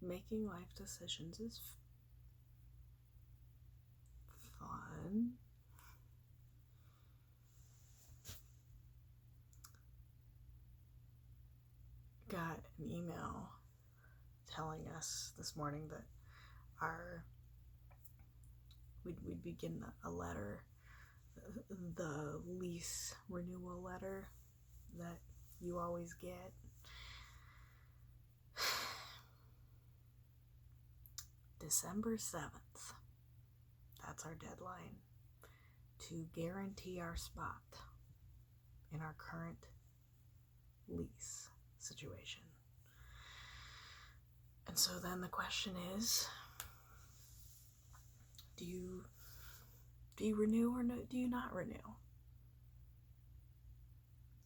making life decisions is fun. Got an email telling us this morning that we'd begin a letter, the lease renewal letter that you always get. December 7th. That's our deadline to guarantee our spot in our current lease situation. And so then the question is, do you renew or do you not renew?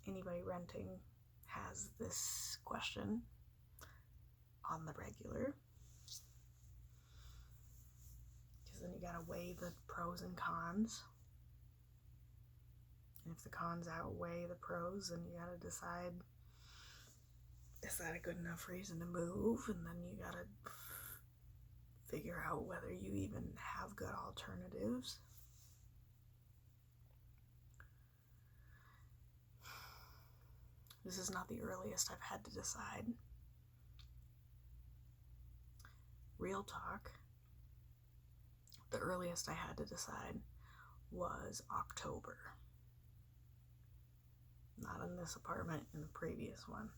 Anybody renting has this question on the regular, because then you gotta weigh the pros and cons. And if the cons outweigh the pros, then you gotta decide, is that a good enough reason to move? And then you gotta figure out whether you even have good alternatives. This is not the earliest I've had to decide. Real talk, the earliest I had to decide was October. Not in this apartment, in the previous one.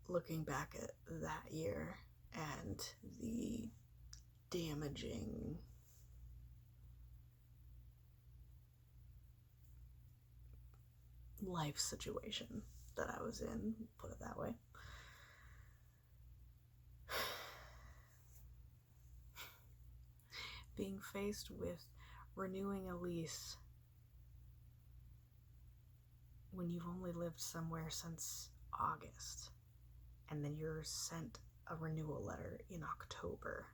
Looking back at that year and the damaging life situation that I was in, put it that way. Being faced with renewing a lease when you've only lived somewhere since August, and then you're sent a renewal letter in October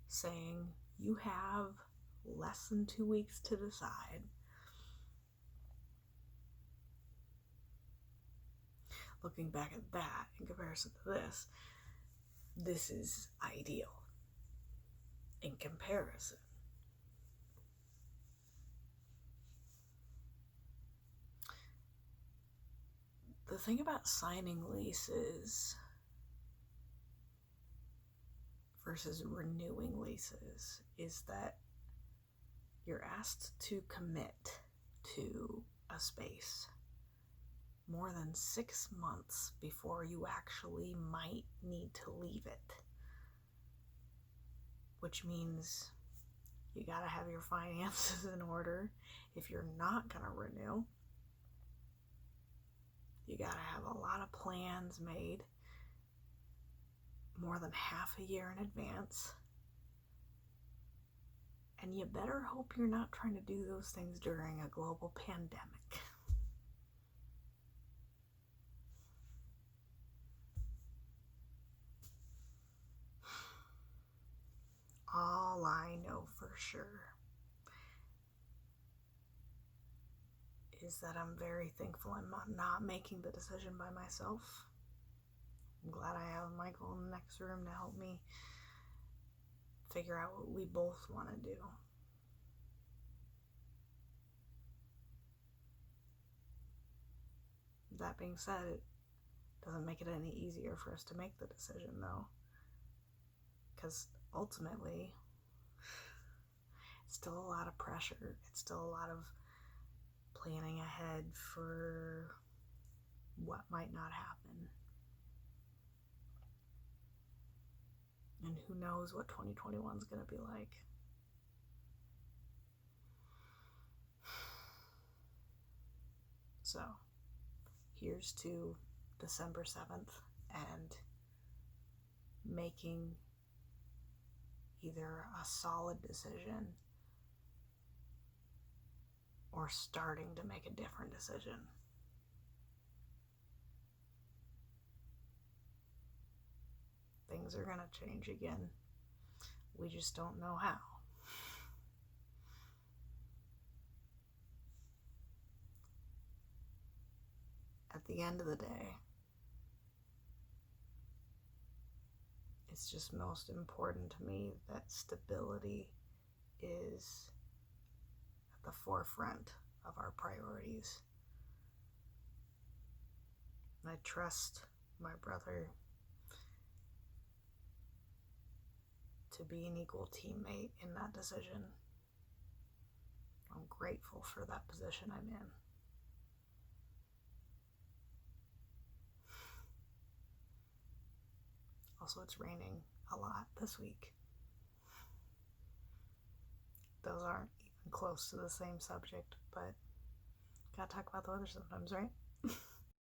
saying you have less than 2 weeks to decide. Looking back at that in comparison to this is ideal in comparison. The thing about signing leases versus renewing leases is that you're asked to commit to a space more than 6 months before you actually might need to leave it. Which means you gotta have your finances in order. If you're not gonna renew, you gotta have a lot of plans made more than half a year in advance. And you better hope you're not trying to do those things during a global pandemic. All I know for sure is that I'm very thankful I'm not making the decision by myself. I'm glad I have Michael in the next room to help me figure out what we both want to do. That being said, it doesn't make it any easier for us to make the decision, though, because ultimately it's still a lot of pressure. It's still a lot of planning ahead for what might not happen. And who knows what 2021 is going to be like. So, here's to December 7th and making either a solid decision or starting to make a different decision. Things are going to change again. We just don't know how. at the end of the day, it's just most important to me that stability is at the forefront of our priorities. And I trust my brother to be an equal teammate in that decision. I'm grateful for that position I'm in. Also, it's raining a lot this week. Those aren't even close to the same subject, but gotta talk about the weather sometimes, right?